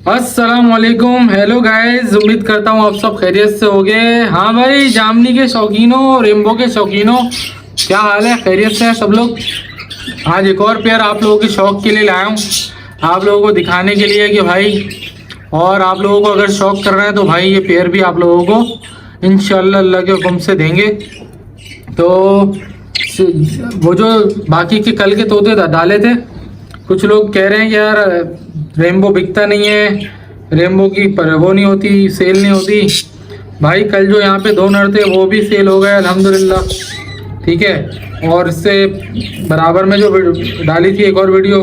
अस्सलाम वालेकुम। Hello guys, उम्मीद करता हूँ आप सब खैरियत से होगे। हाँ भाई, जामनी के शौकीनों, रेम्बो के शौकीनों, क्या हाल है? खैरियत से है सब लोग? आज एक और पेयर आप लोगों के शौक के लिए लाया हूँ, आप लोगों को दिखाने के लिए कि भाई, और आप लोगों को अगर शौक कर रहे हैं तो भाई ये पेयर भी आप लोगों को इंशाल्लाह अल्लाह के हुक्म से देंगे। तो वो जो बाकी के कल के तोते डाले थे, कुछ लोग कह रहे हैं कि यार रेम्बो बिकता नहीं है, रेम्बो की पर वो नहीं होती, सेल नहीं होती। भाई कल जो यहाँ पे दो नर थे वो भी सेल हो गए अल्हम्दुलिल्लाह, ठीक है। और इससे बराबर में जो डाली थी एक और वीडियो,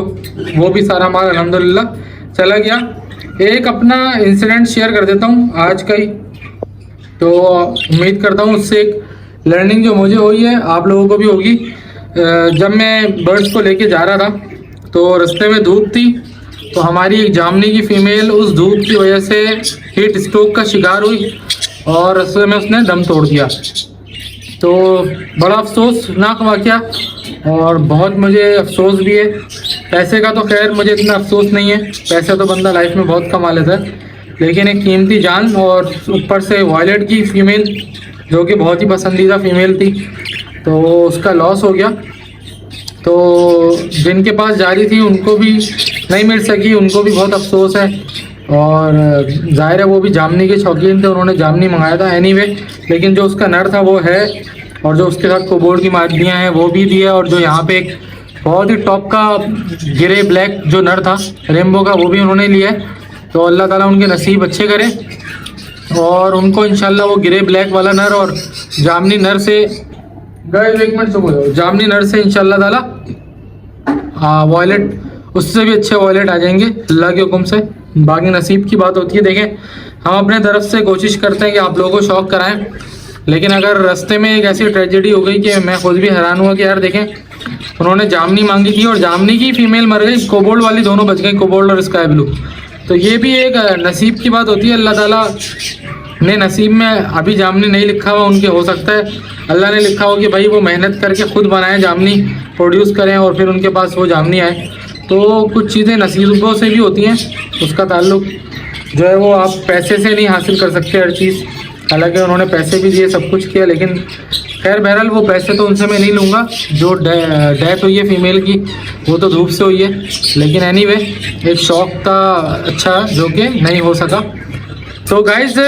वो भी सारा माल अल्हम्दुलिल्लाह चला गया। एक अपना इंसिडेंट शेयर कर देता हूँ आज का ही, तो उम्मीद करता हूँ उससे एक लर्निंग जो मुझे हुई है आप लोगों को भी होगी। जब मैं बर्ड्स को लेके जा रहा था तो रास्ते में धूप थी, तो हमारी एक जामनी की फीमेल उस धूप की वजह से हीट स्ट्रोक का शिकार हुई और रास्ते में उसने दम तोड़ दिया। तो बड़ा अफसोसनाक वाक़या, और बहुत मुझे अफसोस भी है। पैसे का तो खैर मुझे इतना अफसोस नहीं है, पैसे तो बंदा लाइफ में बहुत कमा लेता है, लेकिन एक कीमती जान और ऊपर से वॉयलेट की फ़ीमेल जो कि बहुत ही पसंदीदा फीमेल थी, तो उसका लॉस हो गया। तो जिनके पास जा रही थी उनको भी नहीं मिल सकी, उनको भी बहुत अफसोस है। और जाहिर है वो भी जामनी के शौकीन थे, उन्होंने जामनी मंगाया था एनीवे, लेकिन जो उसका नर था वो है, और जो उसके साथ कोबोर्ड की मादियाँ हैं वो भी दिया, और जो यहाँ पे एक बहुत ही टॉप का ग्रे ब्लैक जो नर था रेम्बो का, वो भी उन्होंने लिया है। तो अल्लाह ताला उनके नसीब अच्छे करे और उनको इंशाल्लाह वो ग्रे ब्लैक वाला नर और जामनी नर से, गाइस एक मिनट सुनो, जामनी नर से इंशाल्लाह ताला वॉयलेट, उससे भी अच्छे वॉयलेट आ जाएंगे अल्लाह के हुक्म से। बाकी नसीब की बात होती है। देखें, हम अपने तरफ से कोशिश करते हैं कि आप लोगों को शौक कराएं, लेकिन अगर रास्ते में एक ऐसी ट्रेजेडी हो गई कि मैं खुद भी हैरान हुआ कि यार देखें, उन्होंने जामनी मांगी थी और जामनी की फीमेल मर गई, कोबोल्ड वाली दोनों बच गई, कोबोल्ड और स्काई ब्लू। तो ये भी एक नसीब की बात होती है। अल्लाह ताला ने नसीब में अभी जामनी नहीं लिखा हुआ, उनके हो सकता है अल्लाह ने लिखा हो कि भाई वो मेहनत करके खुद बनाएं जामनी, प्रोड्यूस करें और फिर उनके पास वो जामनी आए। तो कुछ चीज़ें नसीबों से भी होती हैं, उसका ताल्लुक जो है वो आप पैसे से नहीं हासिल कर सकते हर चीज़। हालांकि उन्होंने पैसे भी दिए, सब कुछ किया, लेकिन खैर बहरहाल वो पैसे तो उनसे मैं नहीं लूँगा। जो डेथ हुई है फीमेल की वो तो धूप से हुई है, लेकिन एनीवे एक शौक था अच्छा जो कि नहीं हो सका। तो गाइस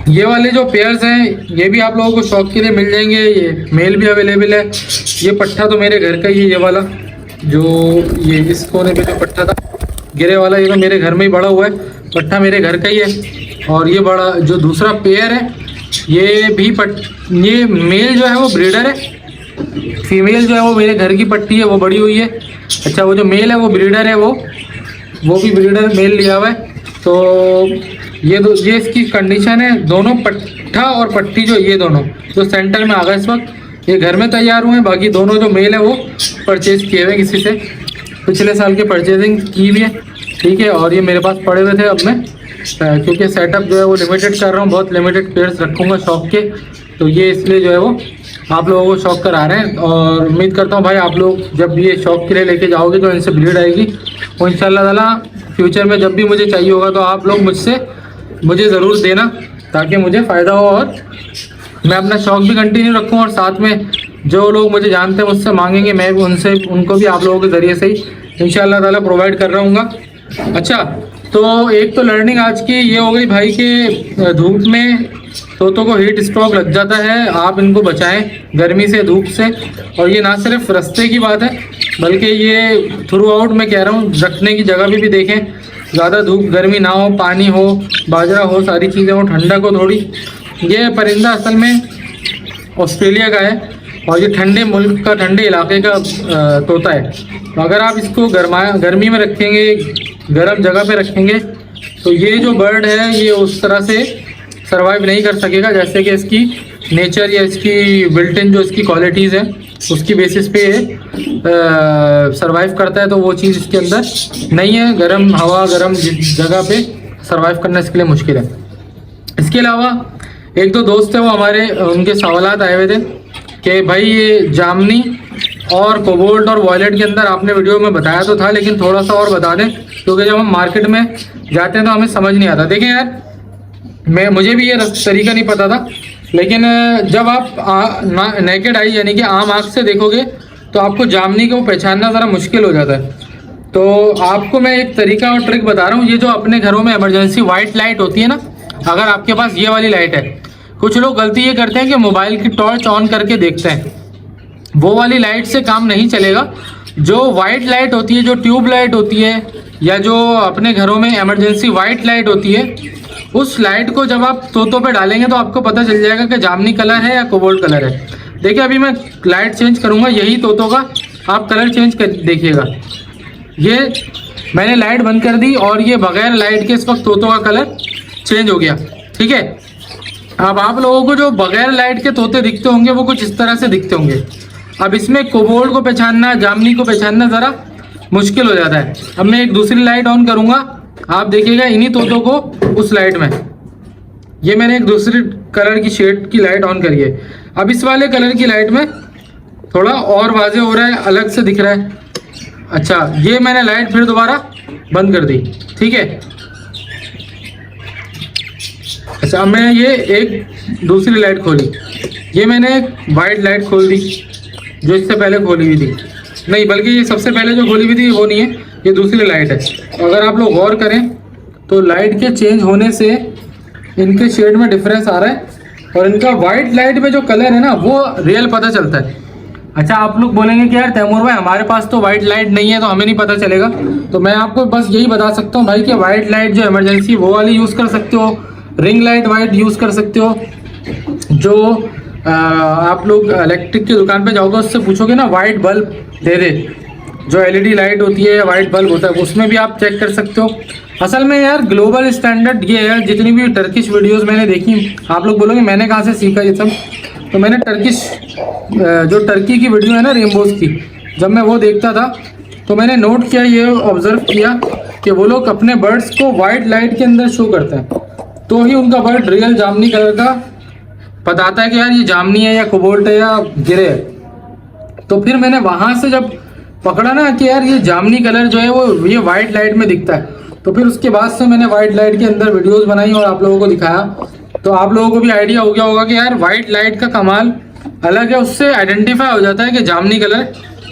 ये वाले जो पेयर्स हैं ये भी आप लोगों को शौक के लिए मिल जाएंगे, ये मेल भी अवेलेबल है। ये पट्ठा तो मेरे घर का ही है, ये वाला जो ये इस कोने पे जो पट्ठा था गिरे वाला, ये तो मेरे घर में ही बड़ा हुआ है, पट्ठा मेरे घर का ही है। और ये बड़ा जो दूसरा पेयर है ये भी ये मेल जो है वो ब्रीडर है, फीमेल जो है वो मेरे घर की पट्टी है, वो बड़ी हुई है। अच्छा, वो जो मेल है वो ब्रीडर है, वो भी ब्रीडर मेल लिया हुआ है। तो ये इसकी कंडीशन है। दोनों पट्ठा और पट्टी जो ये दोनों जो सेंटर में आ गए इस वक्त, ये घर में तैयार हुए हैं। बाकी दोनों जो मेल है वो परचेज़ किए हुए किसी से, पिछले साल के परचेजिंग की हुई है, ठीक है। और ये मेरे पास पड़े हुए थे, अब मैं क्योंकि सेटअप जो है वो लिमिटेड कर रहा हूँ, बहुत लिमिटेड पेयर्स रखूँगा शौक के, तो ये इसलिए जो है वो आप लोगों को शौक करा रहे हैं। और उम्मीद करता हूँ भाई आप लोग जब ये शौक के लिए लेके जाओगे तो इनसे ब्रीड आएगी, और इंशाल्लाह ताला फ्यूचर में जब भी मुझे चाहिए होगा तो आप लोग मुझे ज़रूर देना, ताकि मुझे फ़ायदा हो और मैं अपना शौक भी कंटिन्यू रखूँ। और साथ में जो लोग मुझे जानते हैं मुझसे मांगेंगे, मैं भी उनको भी आप लोगों के ज़रिए से ही इंशाल्लाह ताला प्रोवाइड कर रहूँगा। अच्छा, तो एक तो लर्निंग आज की ये हो गई भाई कि धूप में तोतों को हीट स्ट्रोक लग जाता है, आप इनको बचाएं गर्मी से, धूप से। और ये ना सिर्फ रास्ते की बात है, बल्कि ये थ्रू आउट मैं कह रहा हूँ, रखने की जगह भी देखें, ज़्यादा धूप गर्मी ना हो, पानी हो, बाजरा हो, सारी चीज़ें हो, ठंडक हो थोड़ी। ये परिंदा असल में ऑस्ट्रेलिया का है और ये ठंडे मुल्क का, ठंडे इलाके का तोता है। तो अगर आप इसको गर्मी में रखेंगे, गर्म जगह पे रखेंगे, तो ये जो बर्ड है ये उस तरह से सरवाइव नहीं कर सकेगा जैसे कि इसकी नेचर या इसकी बिल्ट इन जो इसकी क्वालिटीज़ हैं उसकी बेसिस पे सरवाइव करता है। तो वो चीज़ इसके अंदर नहीं है, गर्म हवा, गर्म जगह पे सरवाइव करना इसके लिए मुश्किल है। इसके अलावा एक दो दोस्त हैं वो हमारे, उनके सवालात आए हुए थे कि भाई ये जामनी और कोबाल्ट और वॉयलेट के अंदर आपने वीडियो में बताया तो था, लेकिन थोड़ा सा और बता दें क्योंकि जब हम मार्केट में जाते हैं तो हमें समझ नहीं आता। देखें यार, मुझे भी ये तरीका नहीं पता था, लेकिन जब आप नेकेड आई यानी कि आम आँख से देखोगे तो आपको जामनी को पहचानना ज़रा मुश्किल हो जाता है। तो आपको मैं एक तरीका और ट्रिक बता रहा हूँ। ये जो अपने घरों में इमरजेंसी वाइट लाइट होती है ना, अगर आपके पास ये वाली लाइट है, कुछ लोग गलती ये करते हैं कि मोबाइल की टॉर्च ऑन करके देखते हैं, वो वाली लाइट से काम नहीं चलेगा। जो वाइट लाइट होती है, जो ट्यूब लाइट होती है, या जो अपने घरों में इमरजेंसी वाइट लाइट होती है, उस लाइट को जब आप तोतों पे डालेंगे तो आपको पता चल जाएगा कि जामनी कलर है या कोबाल्ट कलर है। देखिए अभी मैं लाइट चेंज करूँगा, यही तोतों का आप कलर चेंज कर देखिएगा। ये मैंने लाइट बंद कर दी और ये बगैर लाइट के इस वक्त तोतों का कलर चेंज हो गया। ठीक है, अब आप लोगों को जो बगैर लाइट के तोते दिखते होंगे वो कुछ इस तरह से दिखते होंगे। अब इसमें कोबाल्ट को पहचानना, जामनी को पहचानना ज़रा मुश्किल हो जाता है। अब मैं एक दूसरी लाइट ऑन करूँगा, आप देखिएगा इन्हीं तोतों को उस लाइट में। ये मैंने एक दूसरी कलर की शेड की लाइट ऑन करी है। अब इस वाले कलर की लाइट में थोड़ा और वाजे हो रहा है, अलग से दिख रहा है। अच्छा, ये मैंने लाइट फिर दोबारा बंद कर दी। ठीक है, अच्छा अब मैं ये एक दूसरी लाइट खोली, ये मैंने एक वाइट लाइट खोल दी जो इससे पहले खोली हुई थी, नहीं बल्कि ये सबसे पहले जो खोली हुई थी वो नहीं है, ये दूसरी लाइट है। अगर आप लोग गौर करें तो लाइट के चेंज होने से इनके शेड में डिफरेंस आ रहा है और इनका वाइट लाइट में जो कलर है ना वो रियल पता चलता है। अच्छा, आप लोग बोलेंगे कि यार तैमूर भाई हमारे पास तो वाइट लाइट नहीं है तो हमें नहीं पता चलेगा। तो मैं आपको बस यही बता सकता हूँ भाई कि वाइट लाइट जो इमरजेंसी वो वाली यूज़ कर सकते हो, रिंग लाइट वाइट यूज़ कर सकते हो। जो आप लोग इलेक्ट्रिक की दुकान पे जाओगे उससे पूछोगे ना वाइट बल्ब दे दे, जो एलईडी लाइट होती है या वाइट बल्ब होता है उसमें भी आप चेक कर सकते हो। असल में यार ग्लोबल स्टैंडर्ड ये है, जितनी भी टर्किश वीडियोस मैंने देखी, आप लोग बोलोगे मैंने कहाँ से सीखा ये सब, तो मैंने टर्किश जो टर्की की वीडियो है ना रेनबोज की, जब मैं वो देखता था तो मैंने नोट किया, ये ऑब्जर्व किया कि वो लोग अपने बर्ड्स को वाइट लाइट के अंदर शो करते हैं तो ही उनका बर्ड रियल जामनी कलर का बताता है कि यार ये जामनी है या कोबाल्ट है या गिरे है। तो फिर मैंने वहाँ से जब पकड़ा ना कि यार ये जामनी कलर जो है वो ये वाइट लाइट में दिखता है, तो फिर उसके बाद से मैंने वाइट लाइट के अंदर वीडियोस बनाई और आप लोगों को दिखाया। तो आप लोगों को भी आइडिया हो गया होगा कि यार वाइट लाइट का कमाल अलग है, उससे आइडेंटिफाई हो जाता है कि जामनी कलर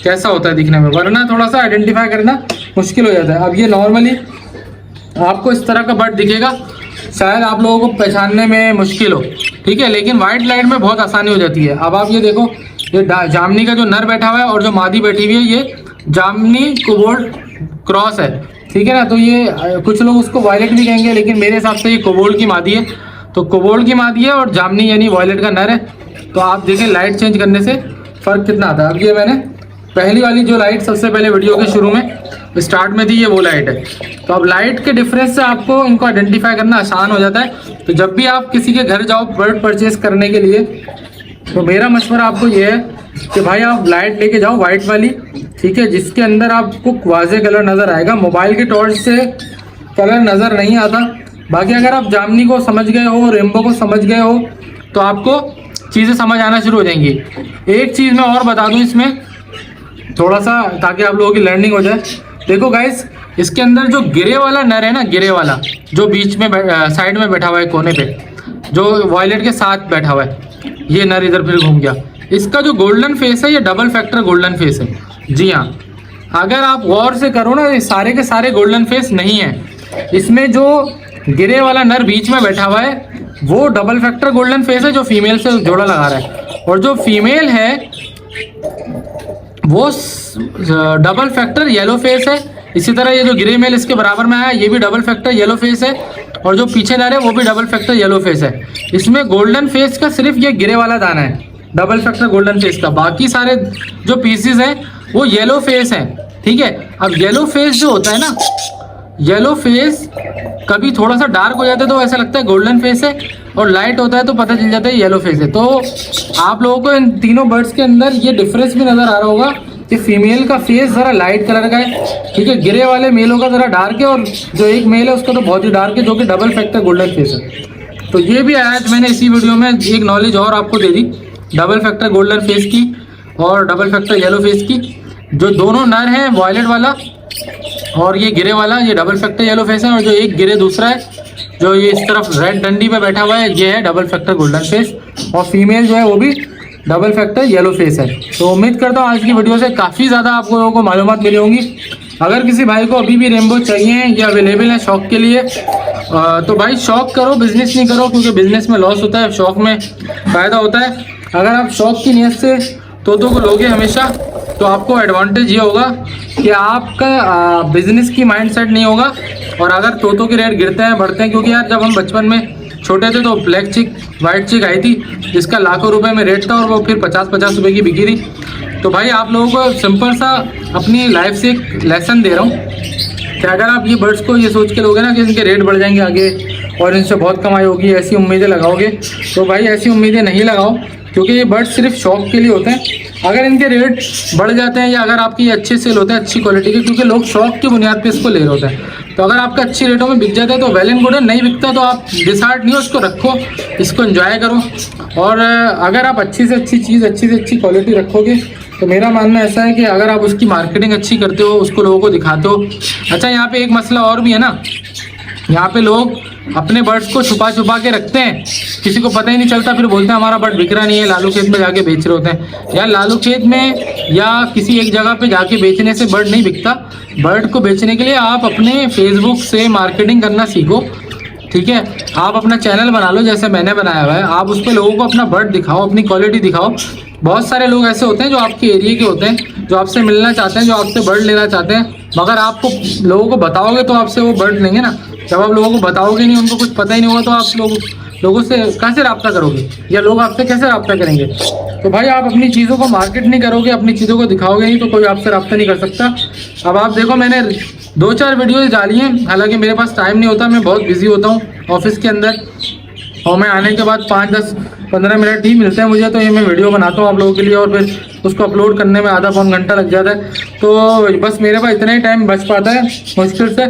कैसा होता है दिखने में, वरना थोड़ा सा आइडेंटिफाई करना मुश्किल हो जाता है। अब ये नॉर्मली आपको इस तरह का बर्ड दिखेगा, शायद आप लोगों को पहचानने में मुश्किल हो, ठीक है, लेकिन वाइट लाइट में बहुत आसानी हो जाती है। अब आप ये देखो, ये जामनी का जो नर बैठा हुआ है और जो मादी बैठी हुई है ये जामनी कोबाल्ट क्रॉस है, ठीक है ना। तो ये कुछ लोग उसको वॉयलेट भी कहेंगे, लेकिन मेरे हिसाब से ये कोबाल्ट की मादी है। तो कोबाल्ट की मादी है और जामनी यानी वॉयलेट का नर है। तो आप देखें लाइट चेंज करने से फ़र्क कितना आता है। अब ये मैंने पहली वाली जो लाइट सबसे पहले वीडियो के शुरू में स्टार्ट में थी, ये वो लाइट है। तो अब लाइट के डिफरेंस से आपको इनको आइडेंटिफाई करना आसान हो जाता है। तो जब भी आप किसी के घर जाओ बर्ड परचेज करने के लिए, तो मेरा मशवरा आपको ये है कि भाई आप लाइट लेके जाओ वाइट वाली, ठीक है, जिसके अंदर आपको वाज़े कलर नज़र आएगा। मोबाइल की टॉर्च से कलर नज़र नहीं आता। बाकी अगर आप जामनी को समझ गए हो, रेनबो को समझ गए हो, तो आपको चीज़ें समझ आना शुरू हो जाएंगी। एक चीज़ मैं और बता दूँ इसमें थोड़ा सा, ताकि आप लोगों की लर्निंग हो जाए। देखो गाइस, इसके अंदर जो गिरे वाला नर है ना, गिरे वाला जो बीच में साइड में बैठा हुआ है कोने पे, जो वॉयलेट के साथ बैठा हुआ है, ये नर इधर फिर घूम गया। इसका जो गोल्डन फेस है ये डबल फैक्टर गोल्डन फेस है। जी हाँ, अगर आप गौर से करो ना, ये सारे के सारे गोल्डन फेस नहीं है। इसमें जो गिरे वाला नर बीच में बैठा हुआ है वो डबल फैक्टर गोल्डन फेस है, जो फीमेल से जोड़ा लगा रहा है। और जो फीमेल है वो डबल फैक्टर येलो फेस है। इसी तरह ये जो ग्रे मेल इसके बराबर में आया ये भी डबल फैक्टर येलो फेस है, और जो पीछे नर है वो भी डबल फैक्टर येलो फेस है। इसमें गोल्डन फेस का सिर्फ ये गिरे वाला दाना है डबल फैक्टर गोल्डन फेस का, बाकी सारे जो पीसेस हैं वो येलो फेस हैं, ठीक है। अब येलो फेस जो होता है ना, येलो फेस कभी थोड़ा सा डार्क हो जाता है तो ऐसा लगता है गोल्डन फेस है, और लाइट होता है तो पता चल जाता है येलो फेस है। तो आप लोगों को इन तीनों बर्ड्स के अंदर ये डिफरेंस भी नज़र आ रहा होगा कि फीमेल का फेस ज़रा लाइट कलर का है, ठीक है, गिरे वाले मेलों का ज़रा डार्क है, और जो एक मेल है उसका तो बहुत ही डार्क है, जो कि डबल फैक्टर गोल्डन फेस है। तो ये भी आज मैंने इसी वीडियो में एक नॉलेज और आपको दे दी डबल फैक्टर गोल्डन फेस की। और डबल फैक्टर येलो फेस की। जो दोनों नर हैं वॉयलेट वाला और ये गिरे वाला, ये डबल फैक्टर येलो फेस है, और जो एक गिरे दूसरा है जो ये इस तरफ रेड डंडी पे बैठा हुआ है, ये है डबल फैक्टर गोल्डन फेस, और फीमेल जो है वो भी डबल फैक्टर येलो फेस है। तो उम्मीद करता हूँ आज की वीडियो से काफ़ी ज़्यादा आप लोगों को मालूमात मिली होंगी। अगर किसी भाई को अभी भी रेनबो चाहिए या अवेलेबल है शौक के लिए, तो भाई शौक करो, बिजनेस नहीं करो, क्योंकि बिजनेस में लॉस होता है, शौक में फ़ायदा होता है। अगर आप शौक की नीयत से तोतों को लोगे हमेशा, तो आपको एडवांटेज ये होगा कि आपका बिजनेस की माइंडसेट नहीं होगा। और अगर तोतों के रेट गिरते हैं बढ़ते हैं, क्योंकि यार जब हम बचपन में छोटे थे तो ब्लैक चिक वाइट चिक आई थी जिसका लाखों रुपए में रेट था, और वो फिर 50-50 रुपए की बिकी थी। तो भाई आप लोगों को सिंपल सा अपनी लाइफ से एक लेसन दे रहा हूँ कि अगर आप ये बर्ड्स को ये सोच के लोगे ना कि इनके रेट बढ़ जाएंगे आगे और इनसे बहुत कमाई होगी, ऐसी उम्मीदें लगाओगे, तो भाई ऐसी उम्मीदें नहीं लगाओ, क्योंकि ये बर्ड्स सिर्फ शौक के लिए होते हैं। अगर इनके रेट बढ़ जाते हैं या अगर आपकी अच्छे सेल होते हैं अच्छी क्वालिटी के, क्योंकि लोग शौक की बुनियाद पे इसको ले रहे होते हैं, तो अगर आपका अच्छी रेटों में बिक जाता है तो वेल एंड गुड है। नहीं बिकता तो आप डिसहार्ट नहीं हो, उसको रखो, इसको एंजॉय करो। और अगर आप अच्छी से अच्छी चीज़, अच्छी से अच्छी क्वालिटी रखोगे, तो मेरा मानना ऐसा है कि अगर आप उसकी मार्केटिंग अच्छी करते हो, उसको लोगों को दिखाते हो। अच्छा, यहाँ पे एक मसला और भी है ना, यहाँ पे लोग अपने बर्ड्स को छुपा छुपा के रखते हैं, किसी को पता ही नहीं चलता, फिर बोलते हैं हमारा बर्ड बिक रहा नहीं है, लालू खेत में जाके बेच रहे होते हैं। यार लालू खेत में या किसी एक जगह पे जाके बेचने से बर्ड नहीं बिकता। बर्ड को बेचने के लिए आप अपने फेसबुक से मार्केटिंग करना सीखो, ठीक है। आप अपना चैनल बना लो जैसे मैंने बनाया हुआ है, आप उस पर लोगों को अपना बर्ड दिखाओ, अपनी क्वालिटी दिखाओ। बहुत सारे लोग ऐसे होते हैं जो आपके एरिया के होते हैं, जो आपसे मिलना चाहते हैं, जो आपसे बर्ड लेना चाहते हैं, मगर आपको लोगों को बताओगे तो आपसे वो बर्ड लेंगे ना। जब आप लोगों को बताओगे नहीं, उनको कुछ पता ही नहीं होगा, तो आप लोगों से कैसे रब्ता करोगे या लोग आपसे कैसे रब्ता करेंगे। तो भाई आप अपनी चीज़ों को मार्केट नहीं करोगे, अपनी चीज़ों को दिखाओगे नहीं, तो कोई आपसे रब्ता नहीं कर सकता। अब आप देखो, मैंने 2-4 वीडियोज़ डाली हैं, हालांकि मेरे पास टाइम नहीं होता, मैं बहुत बिजी होता हूँ ऑफिस के अंदर, और मैं आने के बाद 5-10-15 मिनट ही मिलते हैं मुझे, तो ये मैं वीडियो बनाता हूँ आप लोगों के लिए, और फिर उसको अपलोड करने में आधा-पौन घंटा लग जाता है। तो बस मेरे पास इतना ही टाइम बच पाता है मुश्किल से।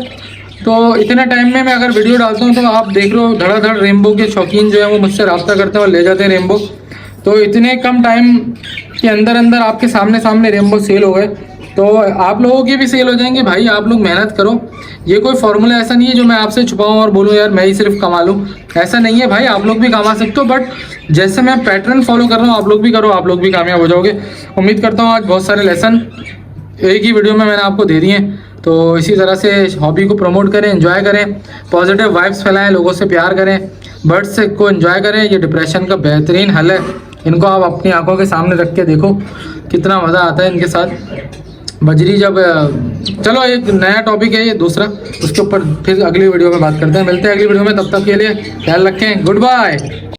तो इतना टाइम में मैं अगर वीडियो डालता हूँ तो आप देख लो धड़ाधड़ रेनबो के शौकीन जो है वो मुझसे रब्ता करते हैं और ले जाते हैं रेनबो। तो इतने कम टाइम के अंदर अंदर आपके सामने रेनबो सेल हो गए, तो आप लोगों की भी सेल हो जाएंगे। भाई आप लोग मेहनत करो, ये कोई फॉर्मूला ऐसा नहीं है जो मैं आपसे छुपाऊँ और बोलूँ यार मैं ही सिर्फ कमा लूँ, ऐसा नहीं है भाई। आप लोग भी कमा सकते हो, बट जैसे मैं पैटर्न फॉलो कर रहा हूँ आप लोग भी करो, आप लोग भी कामयाब हो जाओगे। उम्मीद करता हूँ आज बहुत सारे लेसन एक ही वीडियो में मैंने आपको दे दिए हैं। तो इसी तरह से हॉबी को प्रमोट करें, एंजॉय करें, पॉजिटिव वाइब्स फैलाएं, लोगों से प्यार करें, बर्ड्स से को एंजॉय करें। ये डिप्रेशन का बेहतरीन हल है, इनको आप अपनी आंखों के सामने रख के देखो कितना मज़ा आता है इनके साथ। बजरी जब चलो एक नया टॉपिक है ये दूसरा, उसके ऊपर फिर अगली वीडियो में बात करते हैं। मिलते हैं अगली वीडियो में, तब तक के लिए ख्याल रखें, गुड बाय।